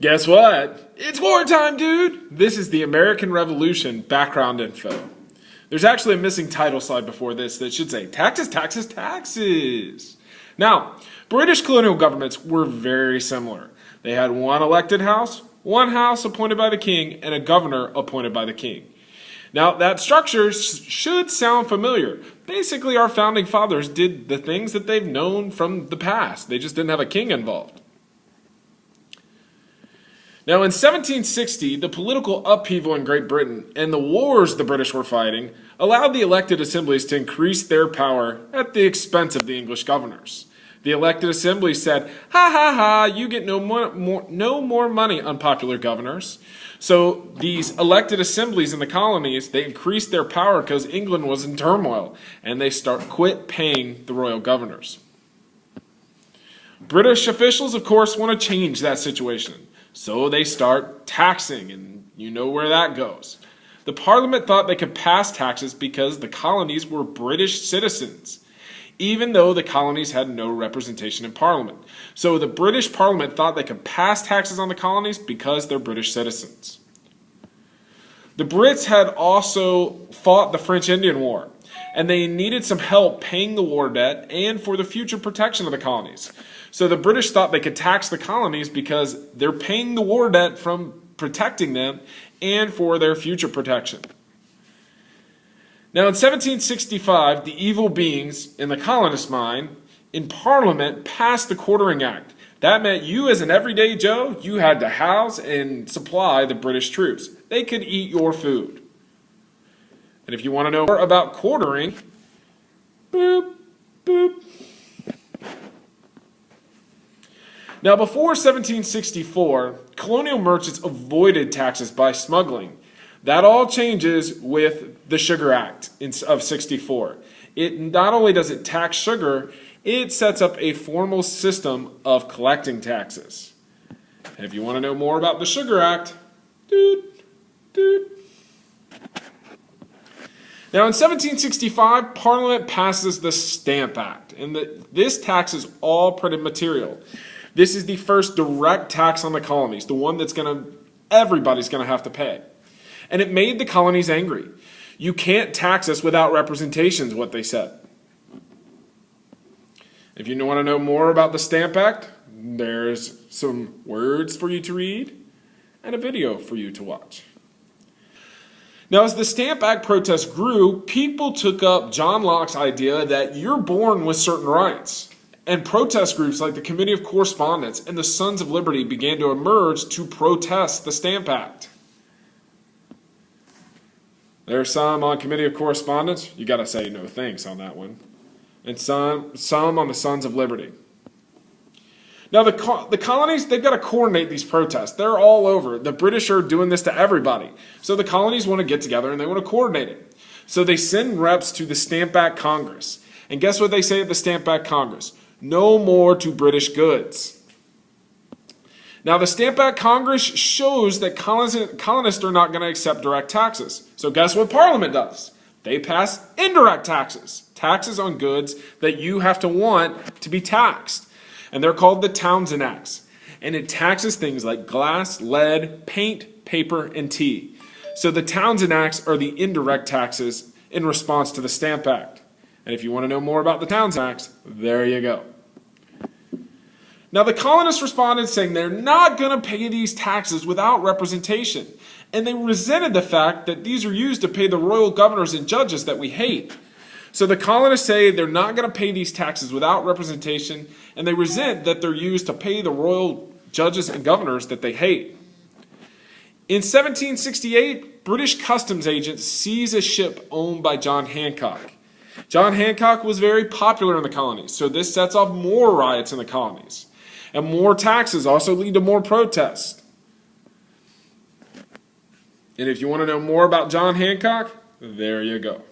Guess what? It's wartime, dude! This is the American Revolution background info. There's actually a missing title slide before this that should say taxes, taxes, taxes. Now, British colonial governments were very similar. They had one elected house, one house appointed by the king, and a governor appointed by the king. Now, that structure should sound familiar. Basically, our founding fathers did the things that they've known from the past. They just didn't have a king involved. Now, in 1760, the political upheaval in Great Britain and the wars the British were fighting allowed the elected assemblies to increase their power at the expense of the English governors. The elected assembly said, ha ha ha, you get no more money, unpopular governors. So these elected assemblies in the colonies, they increased their power because England was in turmoil, and they quit paying the royal governors. British officials, of course, want to change that situation. So they start taxing, and you know where that goes. The Parliament thought they could pass taxes because the colonies were British citizens, even though the colonies had no representation in Parliament. So the British Parliament thought they could pass taxes on the colonies because they're British citizens. The Brits had also fought the French Indian War, and they needed some help paying the war debt and for the future protection of the colonies. So the British thought they could tax the colonies because they're paying the war debt from protecting them and for their future protection. Now in 1765, the evil beings in the colonist mind in Parliament passed the Quartering Act. That meant you as an everyday Joe, you had to house and supply the British troops. They could eat your food. And if you want to know more about quartering, boop, boop. Now, before 1764, colonial merchants avoided taxes by smuggling. That all changes with the Sugar Act of 64. It not only does it tax sugar, it sets up a formal system of collecting taxes. And if you want to know more about the Sugar Act, Now, in 1765, Parliament passes the Stamp Act, and this taxes all printed material. This is the first direct tax on the colonies, the one that's everybody's going to have to pay. And it made the colonies angry. You can't tax us without representation, is what they said. If you want to know more about the Stamp Act, there's some words for you to read and a video for you to watch. Now, as the Stamp Act protests grew, people took up John Locke's idea that you're born with certain rights. And protest groups like the Committee of Correspondence and the Sons of Liberty began to emerge to protest the Stamp Act. There's some on Committee of Correspondence. You got to say no thanks on that one. And some on the Sons of Liberty. Now, the colonies, they've got to coordinate these protests. They're all over. The British are doing this to everybody. So the colonies want to get together and they want to coordinate it. So they send reps to the Stamp Act Congress. And guess what they say at the Stamp Act Congress? No more to British goods. Now, the Stamp Act Congress shows that colonists are not going to accept direct taxes. So guess what Parliament does? They pass indirect taxes. Taxes on goods that you have to want to be taxed. And they're called the Townshend Acts. And it taxes things like glass, lead, paint, paper, and tea. So the Townshend Acts are the indirect taxes in response to the Stamp Act. And if you want to know more about the Townshend Acts, there you go. Now, the colonists responded saying they're not going to pay these taxes without representation. And they resented the fact that these are used to pay the royal governors and judges that we hate. So the colonists say they're not going to pay these taxes without representation, and they resent that they're used to pay the royal judges and governors that they hate. In 1768, British customs agents seize a ship owned by John Hancock. John Hancock was very popular in the colonies, so this sets off more riots in the colonies. And more taxes also lead to more protests. And if you want to know more about John Hancock, there you go.